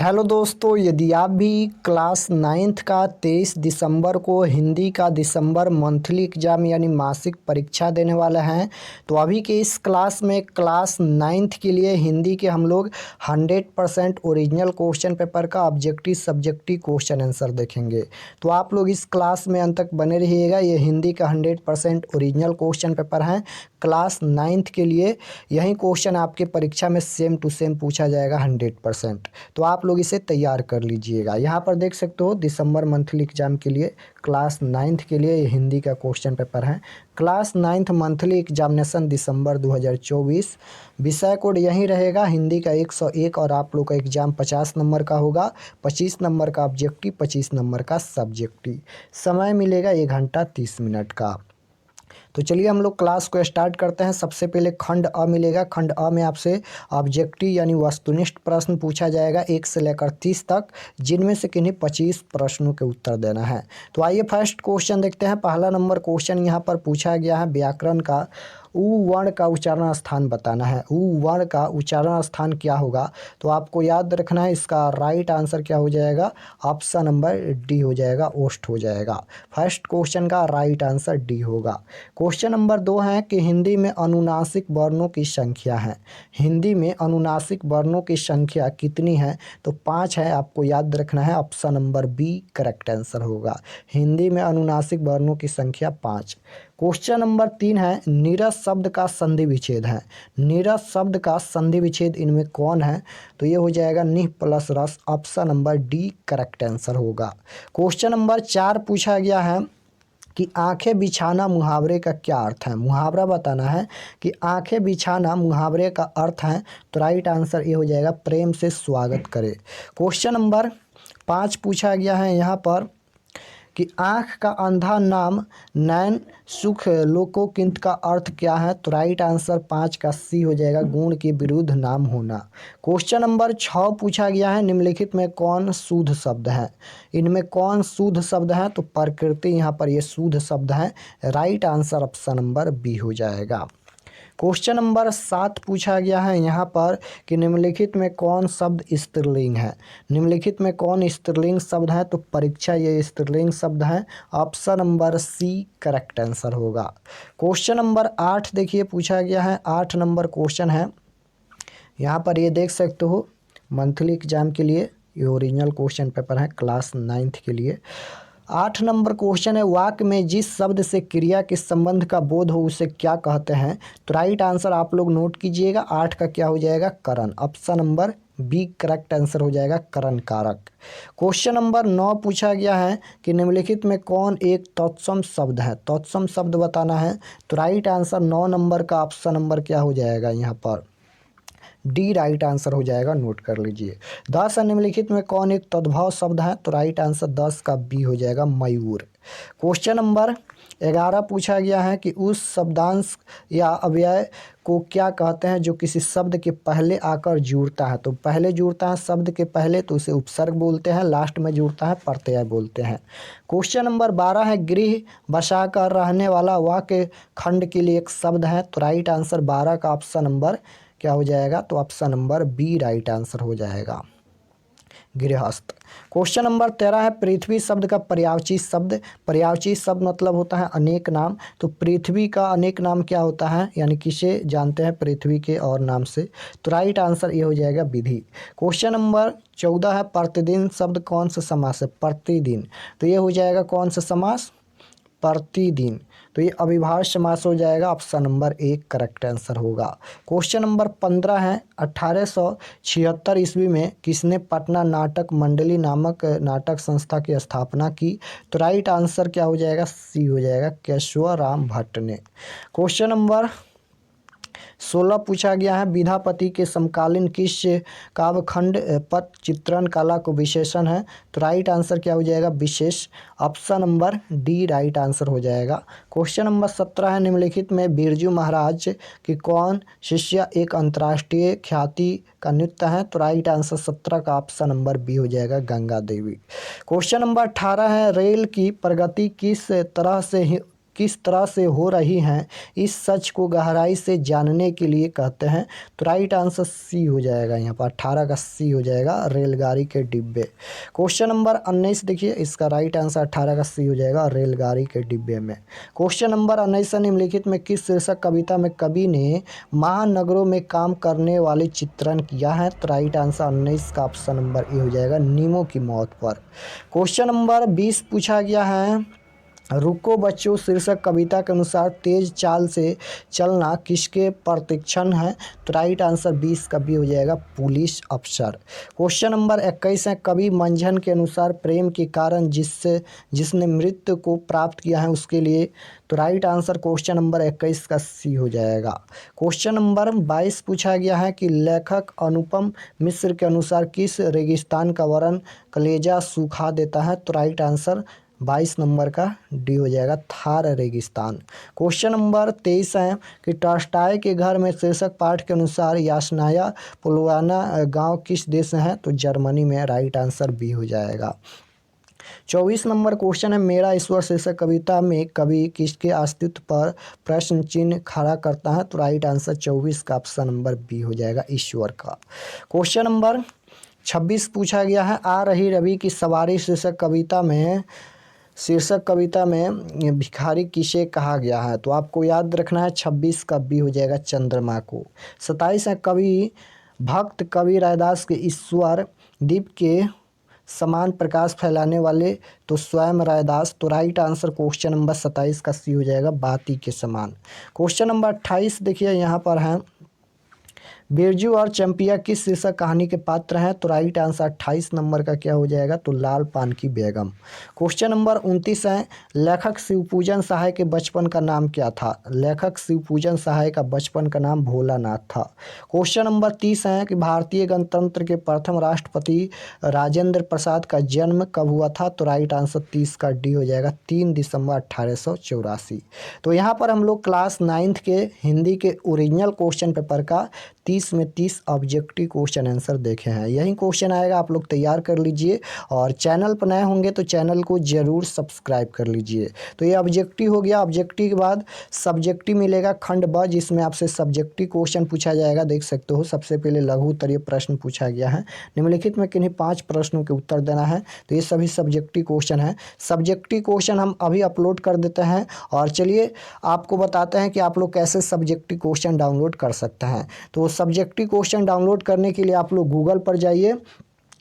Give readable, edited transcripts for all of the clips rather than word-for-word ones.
Hello दोस्तों, यदि आप भी क्लास नाइन्थ का 23 दिसंबर को हिंदी का दिसंबर मंथली एग्ज़ाम यानी मासिक परीक्षा देने वाले हैं, तो अभी के इस क्लास में क्लास नाइन्थ के लिए हिंदी के हम लोग 100% ओरिजिनल क्वेश्चन पेपर का ऑब्जेक्टिव सब्जेक्टिव क्वेश्चन आंसर देखेंगे। तो आप लोग इस क्लास में अंत तक बने रहिएगा। ये हिंदी का 100% ओरिजिनल क्वेश्चन पेपर है क्लास नाइन्थ के लिए। यही क्वेश्चन आपके परीक्षा में सेम टू सेम पूछा जाएगा 100%। तो आप लोग इसे तैयार कर लीजिएगा। यहाँ पर देख सकते हो दिसंबर मंथली एग्जाम के लिए क्लास नाइन्थ के लिए ये हिंदी का क्वेश्चन पेपर है। क्लास नाइन्थ मंथली एग्जामिनेशन दिसंबर 2024। विषय कोड यही रहेगा हिंदी का 101 और आप लोग का एग्जाम 50 नंबर का होगा। 25 नंबर का ऑब्जेक्टिव, 25 नंबर का सब्जेक्टिव। समय मिलेगा 1 घंटा 30 मिनट का। तो चलिए हम लोग क्लास को स्टार्ट करते हैं। सबसे पहले खंड अ मिलेगा। खंड अ में आपसे ऑब्जेक्टिव यानी वस्तुनिष्ठ प्रश्न पूछा जाएगा 1 से लेकर 30 तक, जिनमें से किन्हीं 25 प्रश्नों के उत्तर देना है। तो आइए फर्स्ट क्वेश्चन देखते हैं। पहला नंबर क्वेश्चन यहाँ पर पूछा गया है व्याकरण का। उ वर्ण का उच्चारण स्थान बताना है। उ वर्ण का उच्चारण स्थान क्या होगा? तो आपको याद रखना है, इसका राइट आंसर क्या हो जाएगा? ऑप्शन नंबर डी हो जाएगा, ओष्ठ हो जाएगा। फर्स्ट क्वेश्चन का राइट आंसर डी होगा। क्वेश्चन नंबर 2 है कि हिंदी में अनुनासिक वर्णों की संख्या है। हिंदी में अनुनासिक वर्णों की संख्या कितनी है? तो 5 है, आपको याद रखना है। Option number B correct answer होगा। हिंदी में अनुनासिक वर्णों की संख्या 5। क्वेश्चन नंबर 3 है नीरस शब्द का संधि विच्छेद है। नीरस शब्द का संधि विच्छेद इनमें कौन है? तो ये हो जाएगा निह प्लस रस। Option number D correct answer होगा। क्वेश्चन नंबर 4 पूछा गया है कि आंखें बिछाना मुहावरे का क्या अर्थ है? मुहावरा बताना है कि आंखें बिछाना मुहावरे का अर्थ है। तो राइट आंसर ये हो जाएगा प्रेम से स्वागत करे। क्वेश्चन नंबर 5 पूछा गया है यहाँ पर कि आँख का अंधा नाम नैन सुख लोकोकिंत का अर्थ क्या है? तो राइट आंसर 5 का सी हो जाएगा, गुण के विरुद्ध नाम होना। क्वेश्चन नंबर 6 पूछा गया है निम्नलिखित में कौन शुद्ध शब्द है? इनमें कौन शुद्ध शब्द है? तो प्रकृति यहाँ पर ये शुद्ध शब्द है। Right answer option number B हो जाएगा। क्वेश्चन नंबर 7 पूछा गया है यहाँ पर कि निम्नलिखित में कौन शब्द स्त्रीलिंग है? निम्नलिखित में कौन स्त्रीलिंग शब्द है? तो परीक्षा ये स्त्रीलिंग शब्द है। Option number C correct answer होगा। क्वेश्चन नंबर 8 देखिए पूछा गया है। 8 नंबर क्वेश्चन है, यहाँ पर ये देख सकते हो मंथली एग्जाम के लिए ये ओरिजिनल क्वेश्चन पेपर है क्लास नाइन्थ के लिए। 8 नंबर क्वेश्चन है वाक्य में जिस शब्द से क्रिया के संबंध का बोध हो उसे क्या कहते हैं? तो राइट आंसर आप लोग नोट कीजिएगा। 8 का क्या हो जाएगा? Karan. Option number B correct answer हो जाएगा, करण कारक। क्वेश्चन नंबर 9 पूछा गया है कि निम्नलिखित में कौन एक तत्सम शब्द है? तत्सम शब्द बताना है। तो राइट आंसर 9 नंबर का ऑप्शन नंबर क्या हो जाएगा यहाँ पर? डी राइट आंसर हो जाएगा, नोट कर लीजिए। 10 निम्नलिखित में कौन एक तद्भव शब्द है? तो राइट आंसर 10 का बी हो जाएगा, मयूर। क्वेश्चन नंबर 11 पूछा गया है कि उस शब्दांश या अव्यय को क्या कहते हैं जो किसी शब्द के पहले आकर जुड़ता है? तो पहले जुड़ता है शब्द के पहले तो उसे उपसर्ग बोलते हैं, लास्ट में जुड़ता है प्रत्यय बोलते हैं। क्वेश्चन नंबर 12 है गृह बसाकर रहने वाला वाक्य खंड के लिए एक शब्द है। तो राइट आंसर 12 का ऑप्शन नंबर क्या हो जाएगा? तो option number B right answer हो जाएगा, गृहस्थ। क्वेश्चन नंबर 13 है पृथ्वी शब्द का पर्यायवाची शब्द। पर्यायवाची शब्द मतलब होता है अनेक नाम। तो पृथ्वी का अनेक नाम क्या होता है, यानी किसे जानते हैं पृथ्वी के और नाम से? तो राइट आंसर ये हो जाएगा विधि। क्वेश्चन नंबर 14 है प्रतिदिन शब्द कौन सा समास है? प्रतिदिन। तो ये हो जाएगा कौन सा समास? प्रतिदिन। तो ये अविभाज्य समास हो जाएगा। ऑप्शन नंबर 1 करेक्ट आंसर होगा। क्वेश्चन नंबर 15 है 1876 ईस्वी में किसने पटना नाटक मंडली नामक नाटक संस्था की स्थापना की? तो राइट आंसर क्या हो जाएगा? सी हो जाएगा, केशवराम भट्ट ने। क्वेश्चन नंबर 16 पूछा गया है विद्यापति के समकालीन किस काव्यखंड पद चित्रण कला को विशेषण है? तो राइट आंसर क्या हो जाएगा? Vishesh. Option number D right answer हो जाएगा। क्वेश्चन नंबर 17 है निम्नलिखित में बिरजू महाराज की कौन शिष्य एक अंतर्राष्ट्रीय ख्याति का नृत्य है? तो राइट आंसर 17 का ऑप्शन नंबर बी हो जाएगा, गंगा देवी। क्वेश्चन नंबर 18 है रेल की प्रगति किस तरह से किस तरह से हो रही हैं, इस सच को गहराई से जानने के लिए कहते हैं। तो राइट आंसर सी हो जाएगा, यहाँ पर 18 का सी हो जाएगा, रेलगाड़ी के डिब्बे। क्वेश्चन नंबर 19 देखिए, इसका राइट आंसर 18 का सी हो जाएगा, रेलगाड़ी के डिब्बे में। क्वेश्चन नंबर 19 निम्नलिखित में किस शीर्षक कविता में कवि ने महानगरों में काम करने वाले चित्रण किया है। तो राइट आंसर 19 का ऑप्शन नंबर ए हो जाएगा, नीमो की मौत पर। क्वेश्चन नंबर 20 पूछा गया है, रुको बच्चों शीर्षक कविता के अनुसार तेज चाल से चलना किसके प्रतिक्षण है। तो राइट आंसर 20 का बी हो जाएगा, पुलिस अफसर। क्वेश्चन नंबर 21 है, कवि मंझन के अनुसार प्रेम के कारण जिसने मृत्यु को प्राप्त किया है उसके लिए। तो राइट आंसर क्वेश्चन नंबर 21 का सी हो जाएगा। क्वेश्चन नंबर 22 पूछा गया है कि लेखक अनुपम मिश्र के अनुसार किस रेगिस्तान का वर्णन कलेजा सुखा देता है। तो राइट आंसर 22 नंबर का डी हो जाएगा, थार रेगिस्तान। क्वेश्चन नंबर 23 है कि टॉल्स्टॉय के घर में शीर्षक पाठ के अनुसार यासनाया पोलवाना गांव किस देश में है। तो जर्मनी में, राइट आंसर बी हो जाएगा। 24 नंबर क्वेश्चन है, मेरा ईश्वर शीर्षक कविता में कवि किसके अस्तित्व पर प्रश्न चिन्ह खड़ा करता है। तो राइट आंसर 24 का ऑप्शन नंबर बी हो जाएगा, ईश्वर का। क्वेश्चन नंबर 26 पूछा गया है, आ रही रवि की सवारी शीर्षक कविता में भिखारी किसे कहा गया है। तो आपको याद रखना है 26 का बी हो जाएगा, चंद्रमा को। 27 है, भक्त कवि रैदास के ईश्वर दीप के समान प्रकाश फैलाने वाले। तो स्वयं रैदास। तो राइट आंसर क्वेश्चन नंबर 27 का सी हो जाएगा, बाती के समान। क्वेश्चन नंबर 28 देखिए, यहाँ पर है, बिरजू और चंपिया किस शीर्षक कहानी के पात्र हैं। तो राइट आंसर 28 नंबर का क्या हो जाएगा, तो लाल पान की बेगम। क्वेश्चन नंबर 29 है, लेखक शिवपूजन सहाय के बचपन का नाम क्या था। लेखक शिवपूजन सहाय का बचपन का नाम भोलानाथ था। क्वेश्चन नंबर 30 है कि भारतीय गणतंत्र के प्रथम राष्ट्रपति राजेंद्र प्रसाद का जन्म कब हुआ था। तो राइट आंसर 30 का डी हो जाएगा, 3 दिसंबर 1884। तो यहाँ पर हम लोग क्लास 9th के हिंदी के ओरिजिनल क्वेश्चन पेपर का 30 में 30 ऑब्जेक्टिव क्वेश्चन आंसर देखे हैं। यही क्वेश्चन आएगा, आप लोग तैयार कर लीजिए। और चैनल पर नए होंगे तो चैनल को ज़रूर सब्सक्राइब कर लीजिए। तो ये ऑब्जेक्टिव हो गया। ऑब्जेक्टिव के बाद सब्जेक्टिव मिलेगा खंड ब, जिसमें आपसे सब्जेक्टिव क्वेश्चन पूछा जाएगा। देख सकते हो, सबसे पहले लघु उत्तरीय प्रश्न पूछा गया है, निम्नलिखित में किन्हीं 5 प्रश्नों के उत्तर देना है। तो ये सभी सब्जेक्टिव क्वेश्चन है। सब्जेक्टिव क्वेश्चन हम अभी अपलोड कर देते हैं। और चलिए आपको बताते हैं कि आप लोग कैसे सब्जेक्टिव क्वेश्चन डाउनलोड कर सकते हैं। तो सब्जेक्टिव क्वेश्चन डाउनलोड करने के लिए आप लोग गूगल पर जाइए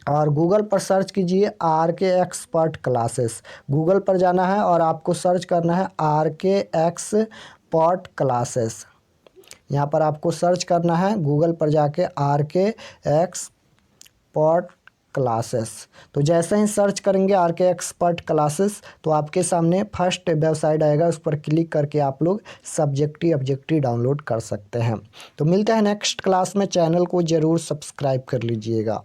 और गूगल पर सर्च कीजिए RK एक्सपर्ट क्लासेस। गूगल पर जाना है और आपको सर्च करना है RK एक्सपर्ट क्लासेस। यहाँ पर आपको सर्च करना है गूगल पर जाके RK एक्सपर्ट क्लासेस। तो जैसे ही सर्च करेंगे RK एक्सपर्ट क्लासेस, तो आपके सामने फर्स्ट वेबसाइट आएगा, उस पर क्लिक करके आप लोग सब्जेक्टिव ऑब्जेक्टिव डाउनलोड कर सकते हैं। तो मिलते हैं नेक्स्ट क्लास में। चैनल को ज़रूर सब्सक्राइब कर लीजिएगा।